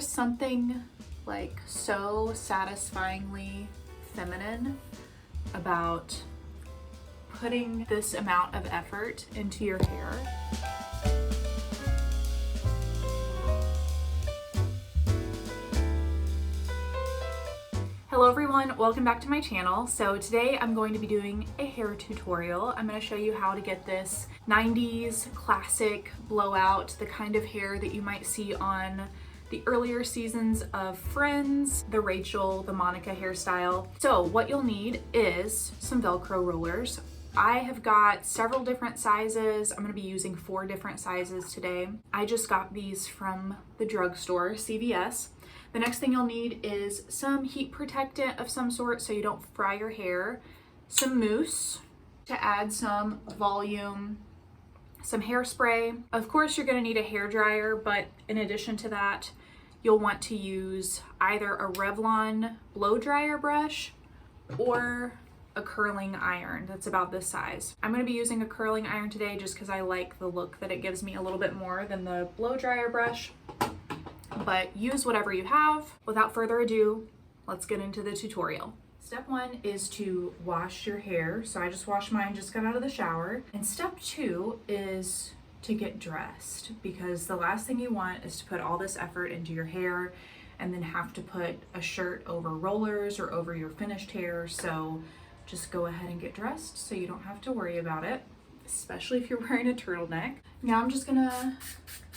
There's something like so satisfyingly feminine about putting this amount of effort into your hair. Hello everyone, welcome back to my channel. So today I'm going to be doing a hair tutorial. I'm going to show you how to get this 90s classic blowout, the kind of hair that you might see on the earlier seasons of Friends, the Rachel, the Monica hairstyle. So what you'll need is some Velcro rollers. I have got several different sizes. I'm going to be using 4 different sizes today. I just got these from the drugstore, CVS. The next thing you'll need is some heat protectant of some sort so you don't fry your hair, some mousse to add some volume, some hairspray. Of course, you're going to need a hair dryer, but in addition to that, you'll want to use either a Revlon blow dryer brush or a curling iron that's about this size. I'm going to be using a curling iron today just because I like the look that it gives me a little bit more than the blow dryer brush. But use whatever you have. Without further ado, let's get into the tutorial. Step 1 is to wash your hair. So I just washed mine, just got out of the shower. And step 2 is to get dressed, because the last thing you want is to put all this effort into your hair and then have to put a shirt over rollers or over your finished hair. So just go ahead and get dressed so you don't have to worry about it, especially if you're wearing a turtleneck. Now I'm just gonna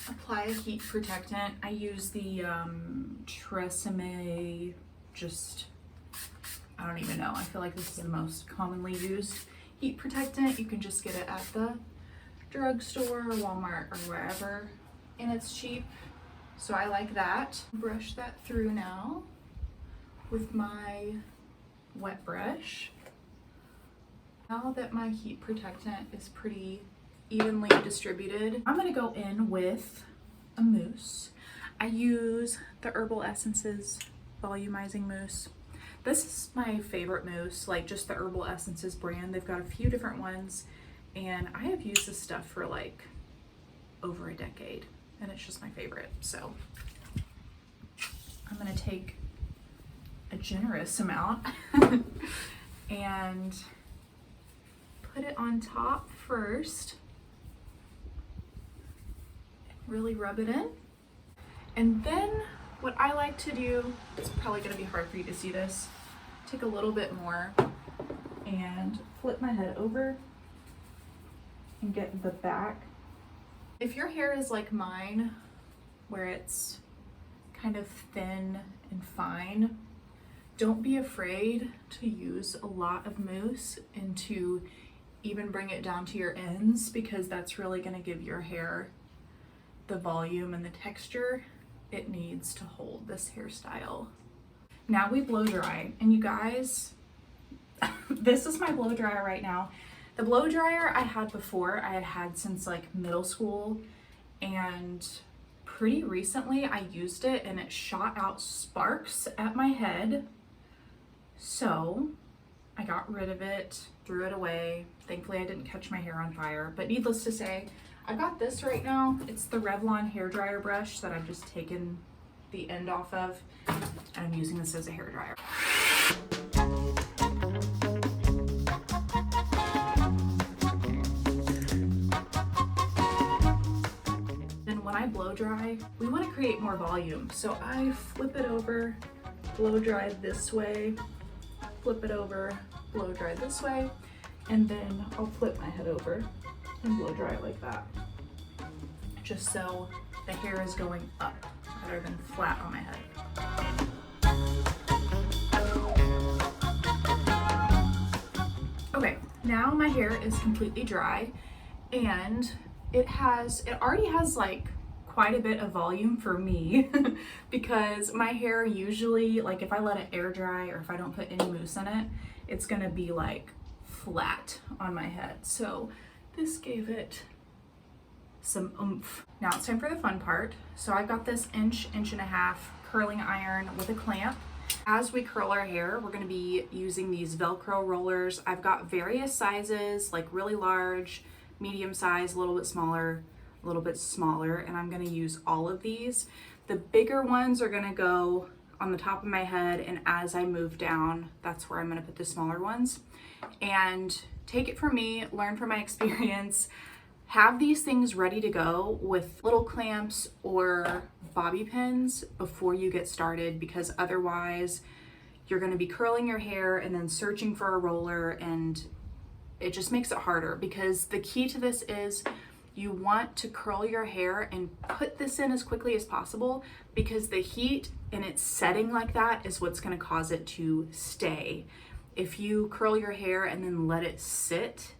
apply a heat protectant. I use the Tresemme, I don't even know. I feel like this is the most commonly used heat protectant. You can just get it at the drugstore or Walmart or wherever, and it's cheap. So I like that. Brush that through now with my wet brush. Now that my heat protectant is pretty evenly distributed, I'm gonna go in with a mousse. I use the Herbal Essences volumizing mousse. This is my favorite mousse, like just the Herbal Essences brand. They've got a few different ones, and I have used this stuff for like over a decade, and it's just my favorite. So I'm gonna take a generous amount and put it on top first. Really rub it in. And then what I like to do, it's probably gonna be hard for you to see this, take a little bit more and flip my head over and get the back. If your hair is like mine, where it's kind of thin and fine, don't be afraid to use a lot of mousse and to even bring it down to your ends, because that's really going to give your hair the volume and the texture it needs to hold this hairstyle. Now we blow dry, and you guys, this is my blow dryer right now. The blow dryer I had before, I had had since like middle school, and pretty recently I used it and it shot out sparks at my head. So I got rid of it, threw it away. Thankfully I didn't catch my hair on fire, but needless to say, I've got this right now. It's the Revlon hair dryer brush that I've just taken the end off of, and I'm using this as a hair dryer. Then when I blow dry, we want to create more volume. So I flip it over, blow dry this way, flip it over, blow dry this way, and then I'll flip my head over and blow dry it like that, just so the hair is going up rather than flat on my head. Okay, now my hair is completely dry, and it already has like quite a bit of volume for me because my hair usually, like if I let it air dry or if I don't put any mousse in it, it's gonna be like flat on my head. So this gave it some oomph. Now it's time for the fun part. So I've got this inch and a half curling iron with a clamp. As we curl our hair, we're gonna be using these Velcro rollers. I've got various sizes, like really large, medium size, a little bit smaller, and I'm gonna use all of these. The bigger ones are gonna go on the top of my head, and as I move down, that's where I'm gonna put the smaller ones. And take it from me, learn from my experience, have these things ready to go with little clamps or bobby pins before you get started, because otherwise you're gonna be curling your hair and then searching for a roller, and it just makes it harder. Because the key to this is you want to curl your hair and put this in as quickly as possible, because the heat and its setting like that is what's gonna cause it to stay. If you curl your hair and then let it sit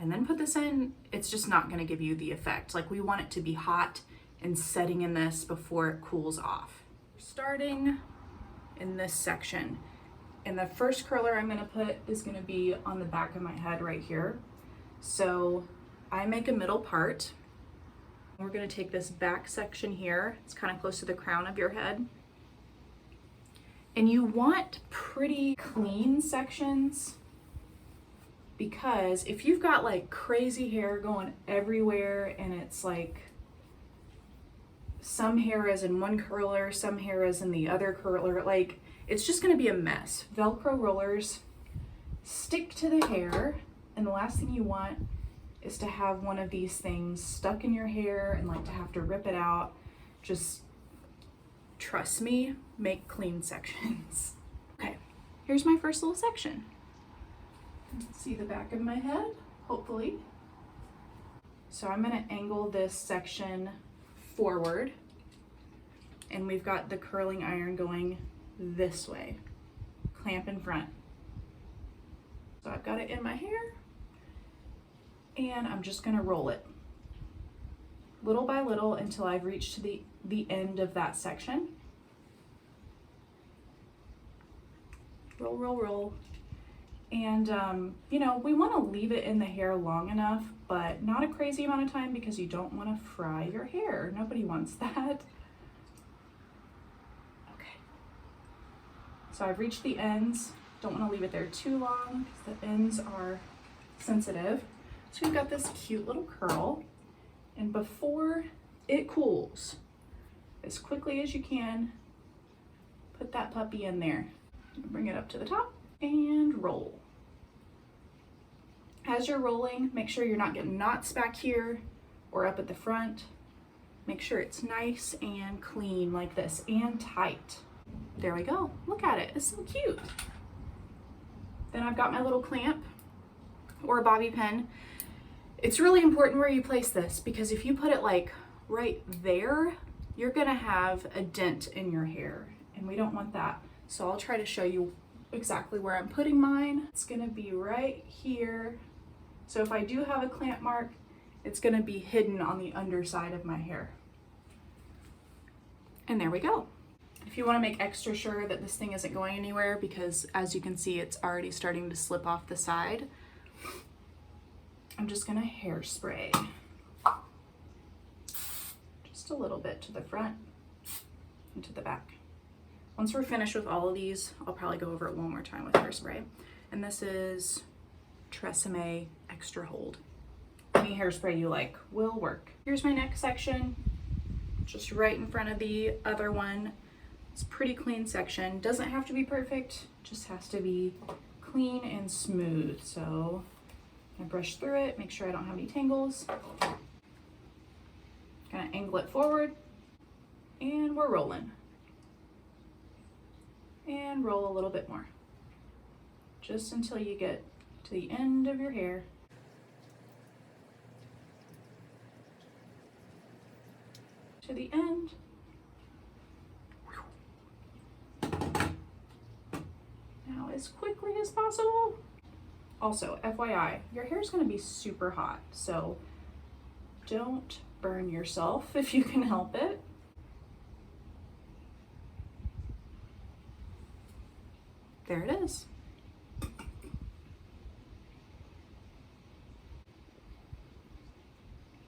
and then put this in, it's just not gonna give you the effect. Like, we want it to be hot and setting in this before it cools off. Starting in this section, and the first curler I'm gonna put is gonna be on the back of my head right here. So I make a middle part. We're gonna take this back section here. It's kind of close to the crown of your head. And you want pretty clean sections, because if you've got like crazy hair going everywhere and it's like some hair is in one curler, some hair is in the other curler, like it's just gonna be a mess. Velcro rollers stick to the hair, and the last thing you want is to have one of these things stuck in your hair and like to have to rip it out. Just trust me, make clean sections. Okay, here's my first little section. See the back of my head, hopefully. So I'm gonna angle this section forward, and we've got the curling iron going this way, clamp in front. So I've got it in my hair, and I'm just gonna roll it little by little until I've reached to the end of that section. Roll, roll, roll. And you know, we want to leave it in the hair long enough, but not a crazy amount of time, because you don't want to fry your hair. Nobody wants that. Okay. So I've reached the ends. Don't want to leave it there too long because the ends are sensitive. So we've got this cute little curl, and before it cools, as quickly as you can, put that puppy in there. Bring it up to the top and roll. As you're rolling, make sure you're not getting knots back here or up at the front. Make sure it's nice and clean like this, and tight. There we go. Look at it. It's so cute. Then I've got my little clamp or a bobby pin. It's really important where you place this, because if you put it like right there, you're gonna have a dent in your hair, and we don't want that. So I'll try to show you exactly where I'm putting mine. It's gonna be right here. So if I do have a clamp mark, it's gonna be hidden on the underside of my hair. And there we go. If you wanna make extra sure that this thing isn't going anywhere, because as you can see, it's already starting to slip off the side, I'm just gonna hairspray. Just a little bit to the front and to the back. Once we're finished with all of these, I'll probably go over it one more time with hairspray. And this is Tresemme Extra Hold. Any hairspray you like will work. Here's my next section, just right in front of the other one. It's a pretty clean section. Doesn't have to be perfect, just has to be clean and smooth. So I brush through it, make sure I don't have any tangles. Gonna angle it forward, and we're rolling. And roll a little bit more, just until you get to the end of your hair. To the end. Now as quickly as possible. Also, FYI, your hair is going to be super hot, so don't burn yourself if you can help it. There it is.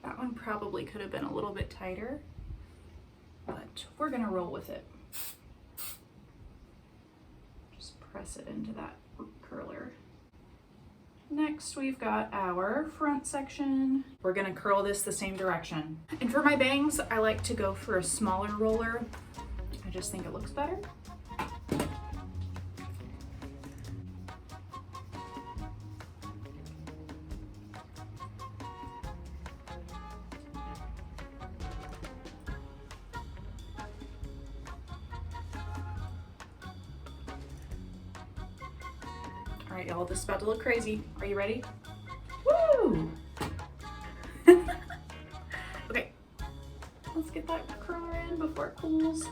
That one probably could have been a little bit tighter, but we're gonna roll with it. Just press it into that curler. Next, we've got our front section. We're gonna curl this the same direction. And for my bangs, I like to go for a smaller roller. I just think it looks better. All right, y'all, this is about to look crazy. Are you ready? Woo! Okay, let's get that curler in before it cools.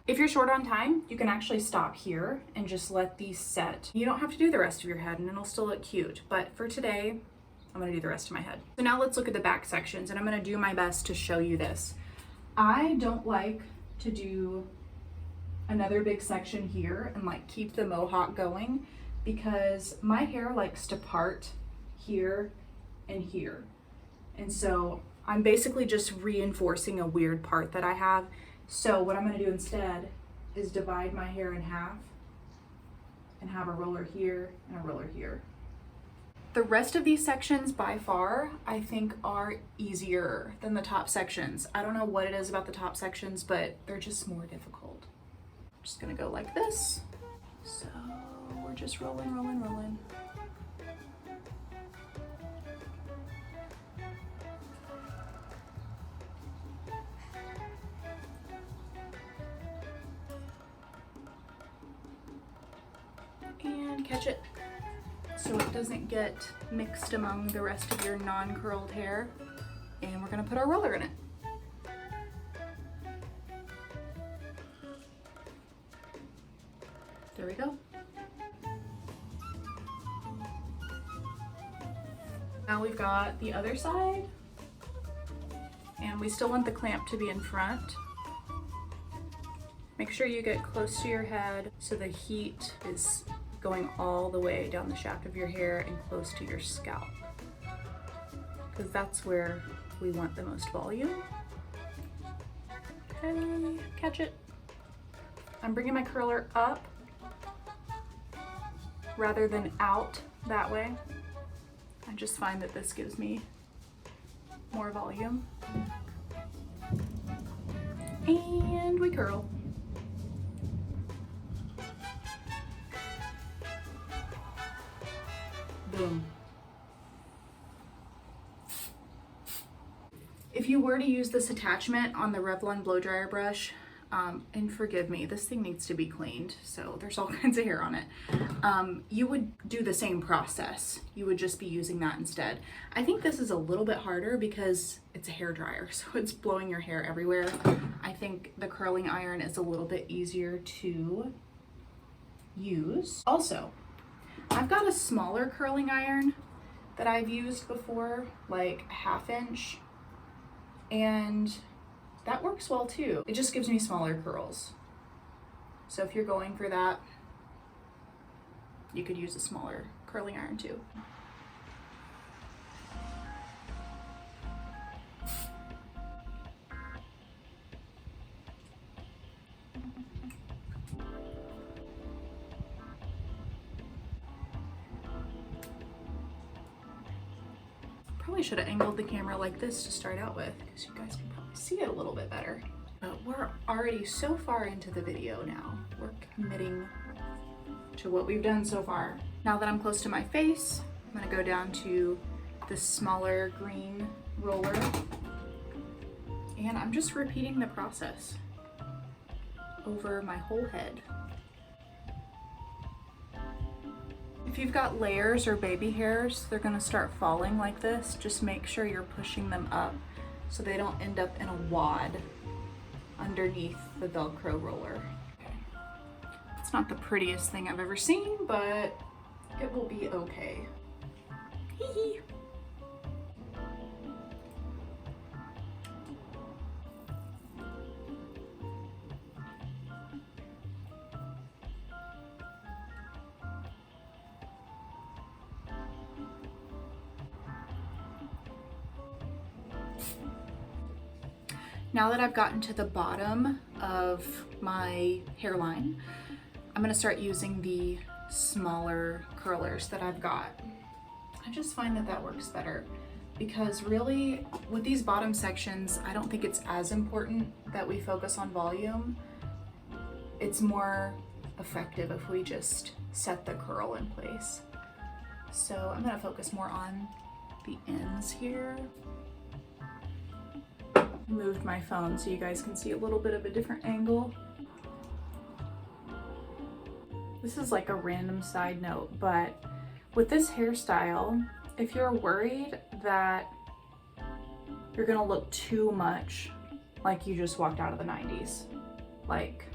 If you're short on time, you can actually stop here and just let these set. You don't have to do the rest of your head and it'll still look cute, but for today, I'm gonna do the rest of my head. So now let's look at the back sections and I'm gonna do my best to show you this. I don't like to do another big section here and like keep the mohawk going because my hair likes to part here and here. And so I'm basically just reinforcing a weird part that I have. So what I'm gonna do instead is divide my hair in half and have a roller here and a roller here. The rest of these sections by far, I think are easier than the top sections. I don't know what it is about the top sections, but they're just more difficult. I'm just gonna go like this. So we're just rolling, rolling, rolling. And catch it so it doesn't get mixed among the rest of your non-curled hair. And we're gonna put our roller in it. There we go. Now we've got the other side, and we still want the clamp to be in front. Make sure you get close to your head so the heat is going all the way down the shaft of your hair and close to your scalp, because that's where we want the most volume. Okay, catch it. I'm bringing my curler up rather than out that way. I just find that this gives me more volume. And we curl. Boom. If you were to use this attachment on the Revlon blow dryer brush, and forgive me, this thing needs to be cleaned, so there's all kinds of hair on it. You would do the same process. You would just be using that instead. I think this is a little bit harder because it's a hair dryer, so it's blowing your hair everywhere. I think the curling iron is a little bit easier to use. Also, I've got a smaller curling iron that I've used before, like a 1/2 inch, and that works well too. It just gives me smaller curls. So if you're going for that, you could use a smaller curling iron too. Probably should have angled the camera like this to start out with, because you guys can probably see it a little bit better. But we're already so far into the video now. We're committing to what we've done so far. Now that I'm close to my face, I'm gonna go down to this smaller green roller, and I'm just repeating the process over my whole head. If you've got layers or baby hairs, they're gonna start falling like this. Just make sure you're pushing them up so they don't end up in a wad underneath the Velcro roller. Okay. It's not the prettiest thing I've ever seen, but it will be okay. Hee hee. Now that I've gotten to the bottom of my hairline, I'm gonna start using the smaller curlers that I've got. I just find that that works better because really with these bottom sections, I don't think it's as important that we focus on volume. It's more effective if we just set the curl in place. So I'm gonna focus more on the ends here. Moved my phone so you guys can see a little bit of a different angle. This is like a random side note, but with this hairstyle, if you're worried that you're gonna look too much like you just walked out of the 90s, like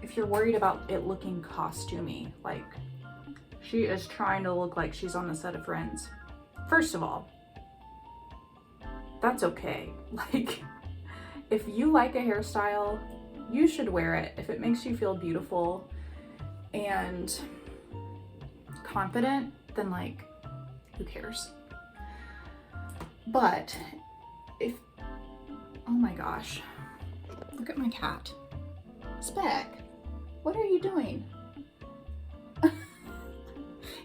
if you're worried about it looking costumey, like she is trying to look like she's on the set of Friends. First of all, that's okay. Like, if you like a hairstyle, you should wear it. If it makes you feel beautiful and confident, then like, who cares? But if, oh my gosh, look at my cat. Speck, what are you doing?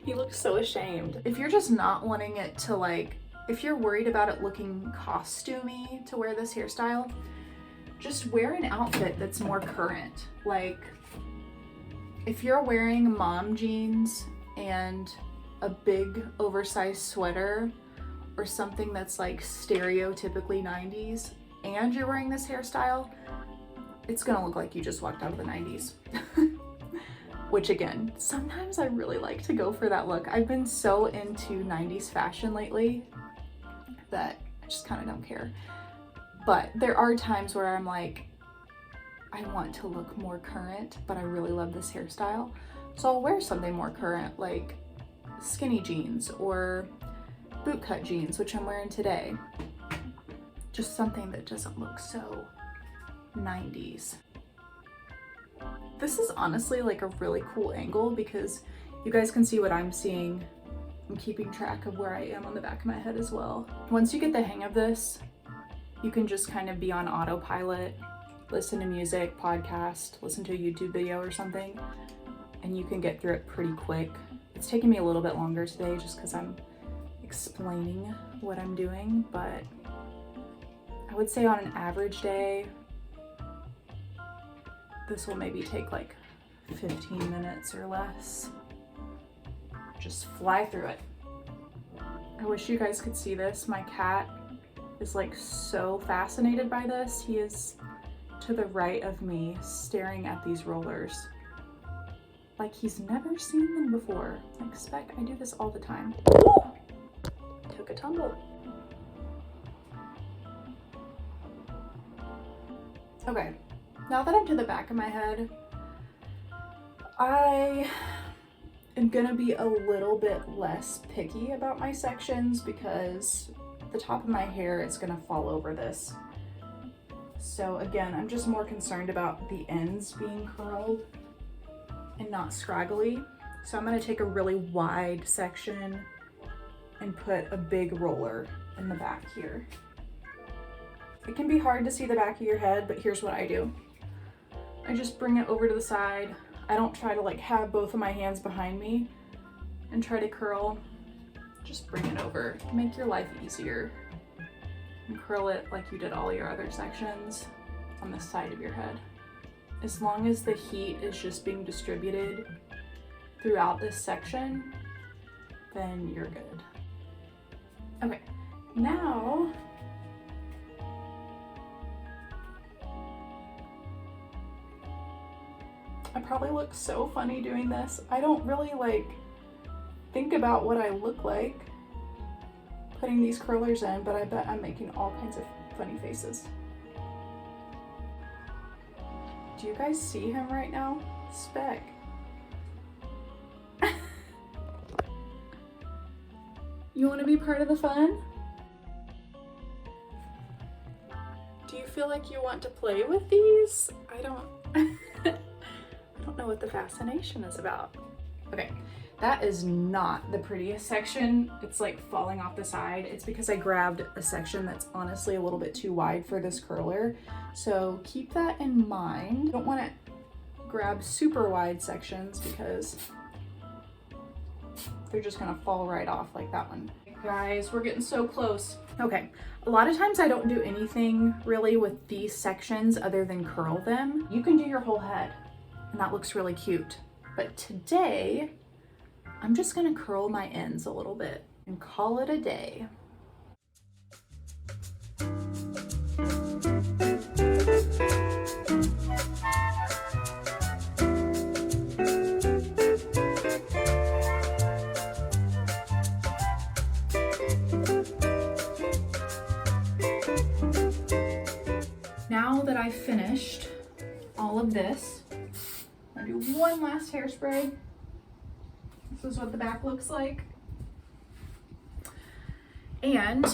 He looks so ashamed. If you're just not wanting it to like, if you're worried about it looking costumey to wear this hairstyle, just wear an outfit that's more current. Like, if you're wearing mom jeans and a big oversized sweater or something that's like stereotypically 90s and you're wearing this hairstyle, it's gonna look like you just walked out of the 90s. Which again, sometimes I really like to go for that look. I've been so into 90s fashion lately that I just kind of don't care. But there are times where I'm like, I want to look more current, but I really love this hairstyle. So I'll wear something more current, like skinny jeans or bootcut jeans, which I'm wearing today. Just something that doesn't look so 90s. This is honestly like a really cool angle because you guys can see what I'm seeing. I'm keeping track of where I am on the back of my head as well. Once you get the hang of this, you can just kind of be on autopilot, listen to music, podcast, listen to a YouTube video or something, and you can get through it pretty quick. It's taking me a little bit longer today just because I'm explaining what I'm doing, but I would say on an average day, this will maybe take like 15 minutes or less. Just fly through it. I wish you guys could see this. My cat is like so fascinated by this. He is to the right of me staring at these rollers like he's never seen them before. Like, Speck, I do this all the time. Took a tumble. Okay, now that I'm to the back of my head, I am gonna be a little bit less picky about my sections because the top of my hair is gonna fall over this. So again, I'm just more concerned about the ends being curled and not scraggly. So I'm gonna take a really wide section and put a big roller in the back here. It can be hard to see the back of your head, but here's what I do. I just bring it over to the side. I don't try to like have both of my hands behind me and try to curl. Just bring it over. Make your life easier. And curl it like you did all your other sections on the side of your head. As long as the heat is just being distributed throughout this section, then you're good. Okay, now I probably look so funny doing this. I don't really like think about what I look like putting these curlers in, but I bet I'm making all kinds of funny faces. Do you guys see him right now? Speck. You want to be part of the fun? Do you feel like you want to play with these? I don't know what the fascination is about. Okay, That is not the prettiest section. It's like falling off the side. It's because I grabbed a section that's honestly a little bit too wide for this curler. So keep that in mind. You don't want to grab super wide sections because they're just gonna fall right off like that one. Guys, we're getting so close. Okay, a lot of times I don't do anything really with these sections other than curl them. You can do your whole head and that looks really cute. But today, I'm just gonna curl my ends a little bit and call it a day. Now that I've finished all of this, I'm gonna do one last hairspray. This is what the back looks like. And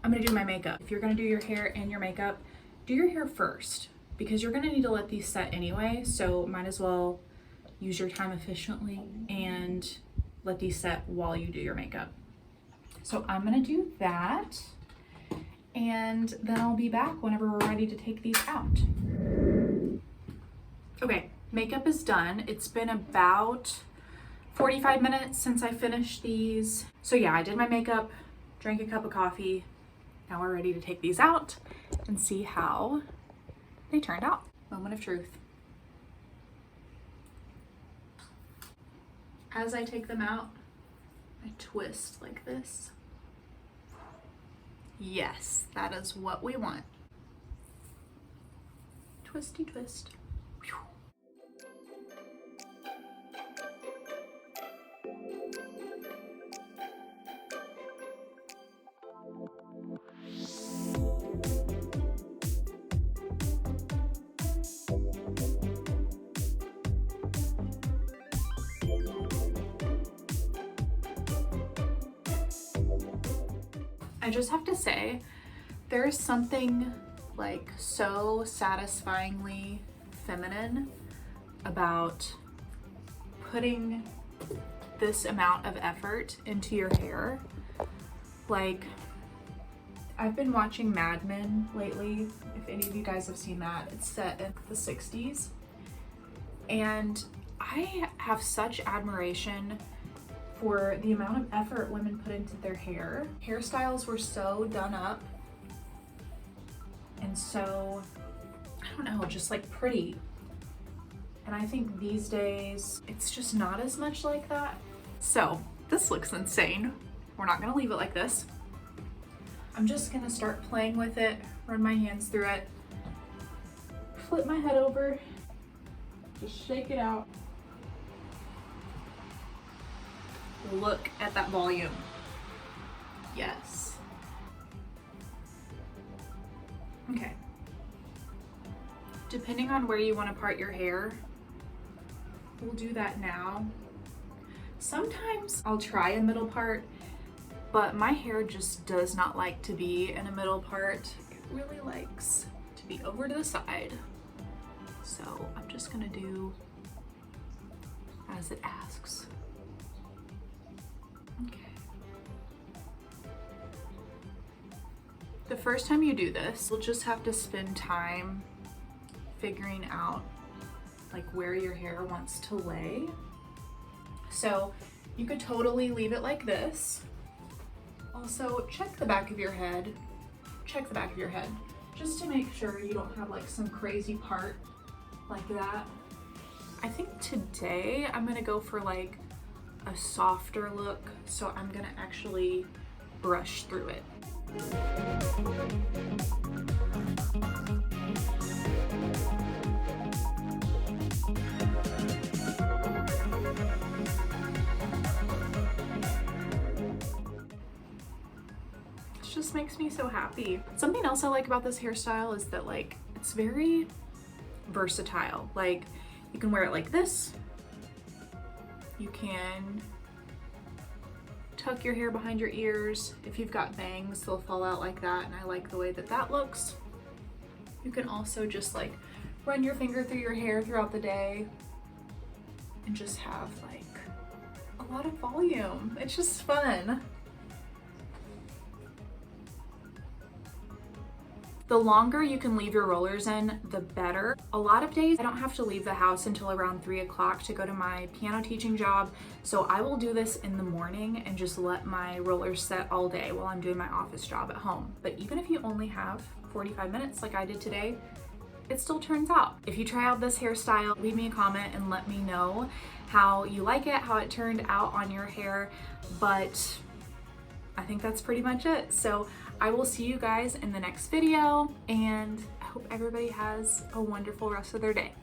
I'm gonna do my makeup. If you're gonna do your hair and your makeup, do your hair first because you're gonna need to let these set anyway, so might as well use your time efficiently and let these set while you do your makeup. So I'm gonna do that, and then I'll be back whenever we're ready to take these out. Okay, makeup is done. It's been about 45 minutes since I finished these. So yeah, I did my makeup, drank a cup of coffee. Now we're ready to take these out and see how they turned out. Moment of truth. As I take them out, I twist like this. Yes, that is what we want. Twisty twist. Whew. I just have to say, there's something like so satisfyingly feminine about putting this amount of effort into your hair. Like, I've been watching Mad Men lately, if any of you guys have seen that. It's set in the 60s. And I have such admiration for the amount of effort women put into their hair. Hairstyles were so done up and so, I don't know, just like pretty. And I think these days, it's just not as much like that. So this looks insane. We're not gonna leave it like this. I'm just gonna start playing with it, run my hands through it, flip my head over, just shake it out. Look at that volume. Yes. Okay. Depending on where you want to part your hair, we'll do that now. Sometimes I'll try a middle part, but my hair just does not like to be in a middle part. It really likes to be over to the side. So I'm just gonna do as it asks. Okay. The first time you do this, you'll just have to spend time figuring out like where your hair wants to lay. So you could totally leave it like this. Also, check the back of your head. Check the back of your head just to make sure you don't have like some crazy part like that. I think today I'm gonna go for like a softer look, so I'm gonna actually brush through it. This just makes me so happy. Something else I like about this hairstyle is that like it's very versatile. Like you can wear it like this. You can tuck your hair behind your ears. If you've got bangs, they'll fall out like that, and I like the way that that looks. You can also just like run your finger through your hair throughout the day and just have like a lot of volume. It's just fun. The longer you can leave your rollers in, the better. A lot of days I don't have to leave the house until around 3 o'clock to go to my piano teaching job, so I will do this in the morning and just let my rollers set all day while I'm doing my office job at home. But even if you only have 45 minutes like I did today, it still turns out. If you try out this hairstyle, leave me a comment and let me know how you like it, how it turned out on your hair. But I think that's pretty much it. So I will see you guys in the next video, and I hope everybody has a wonderful rest of their day.